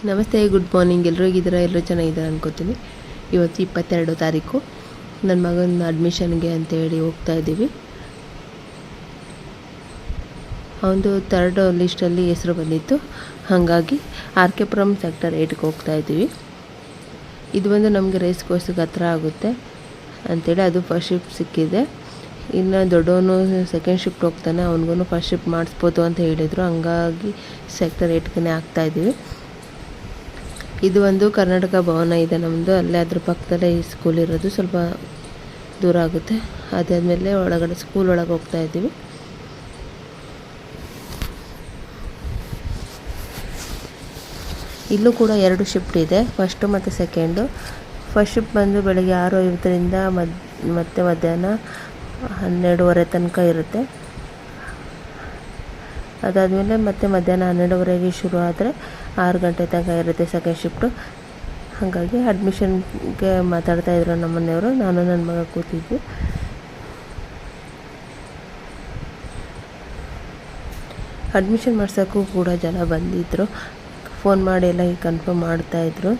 ನಮಸ್ತೆ, good morning. ಎಲ್ಲರೂ ಹೇಗಿದ್ದೀರಾ? ಎಲ್ಲರೂ ಚೆನ್ನಾಗಿದ್ದಾರೆ ಅನ್ಕೋತೀನಿ. ಇವತ್ತು 22 ತಾರೀಕು. ನನ್ನ ಮಗನ ಅಡ್ಮಿಷನ್ಗೆ ಅಂತೇಳಿ ಹೋಗ್ತಾ ಇದ್ದೀವಿ. ಅವನದು 3rd ಲಿಸ್ಟಲ್ಲಿ ಹೆಸರು ಬಂದಿತ್ತು. ಹಾಗಾಗಿ RK ಪುರಂ ಸೆಕ್ಟರ್ 8ಗೆ ಹೋಗ್ತಾ ಇದ್ದೀವಿ. ಇದು ಬಂದು ನಮಗೆ ರೇಸ್ ಕೋರ್ಸ್ಗೆ ಹತ್ರ ಆಗುತ್ತೆ ಅಂಥೇಳಿ ಅದು ಫಸ್ಟ್ ಶಿಫ್ಟ್ ಸಿಕ್ಕಿದೆ. ಇನ್ನು ದೊಡ್ಡವನು ಸೆಕೆಂಡ್ ಶಿಫ್ಟ್ ಹೋಗ್ತಾನೆ, ಅವನಿಗೂ ಫಸ್ಟ್ ಶಿಫ್ಟ್ ಮಾಡಿಸ್ಬೋದು ಅಂತ ಹೇಳಿದರು. ಹಂಗಾಗಿ ಸೆಕ್ಟರ್ 8ಗೆ ಆಗ್ತಾಯಿದ್ದೀವಿ. ಇದು ಒಂದು ಕರ್ನಾಟಕ ಭವನ ಇದೆ ನಮ್ಮದು, ಅಲ್ಲೇ ಅದ್ರ ಪಕ್ಕದಲ್ಲೇ ಈ ಸ್ಕೂಲ್ ಇರೋದು. ಸ್ವಲ್ಪ ದೂರ ಆಗುತ್ತೆ. ಅದಾದಮೇಲೆ ಒಳಗಡೆ ಸ್ಕೂಲ್ ಒಳಗೆ ಹೋಗ್ತಾ ಇದ್ದೀವಿ. ಇಲ್ಲೂ ಕೂಡ 2 ಶಿಫ್ಟ್ ಇದೆ, ಫಸ್ಟು ಮತ್ತು ಸೆಕೆಂಡು. ಫಸ್ಟ್ ಶಿಫ್ಟ್ ಬಂದು ಬೆಳಗ್ಗೆ 6:50ರಿಂದ ಮತ್ತೆ ಮಧ್ಯಾಹ್ನ 12:30 ತನಕ ಇರುತ್ತೆ. ಅದಾದಮೇಲೆ ಮತ್ತೆ ಮಧ್ಯಾಹ್ನ 12:30ಗೆ ಶುರು ಆದರೆ 6 ಗಂಟೆ ತನಕ ಇರುತ್ತೆ ಸೆಕೆಂಡ್ ಶಿಫ್ಟು. ಹಾಗಾಗಿ ಅಡ್ಮಿಷನ್ಗೆ ಮಾತಾಡ್ತಾಯಿದ್ರು ನಮ್ಮ ಮನೆಯವರು. ನಾನು ನನ್ನ ಮಗ ಕೂತಿದ್ವಿ. ಅಡ್ಮಿಷನ್ ಮಾಡ್ಸೋಕ್ಕೂ ಕೂಡ ಜನ ಬಂದಿದ್ದರು. ಫೋನ್ ಮಾಡಿ ಎಲ್ಲ ಕನ್ಫರ್ಮ್ ಮಾಡ್ತಾಯಿದ್ರು.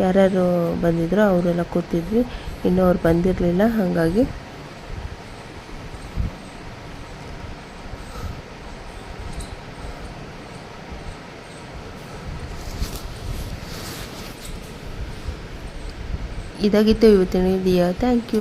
ಯಾರ್ಯಾರು ಬಂದಿದ್ರು ಅವರೆಲ್ಲ ಕೂತಿದ್ವಿ. ಇನ್ನೂ ಅವ್ರು ಬಂದಿರಲಿಲ್ಲ. ಹಾಗಾಗಿ ಇದಾಗಿತ್ತು ಇವತ್ತಿನ ವಿಡಿಯೋ. Thank you.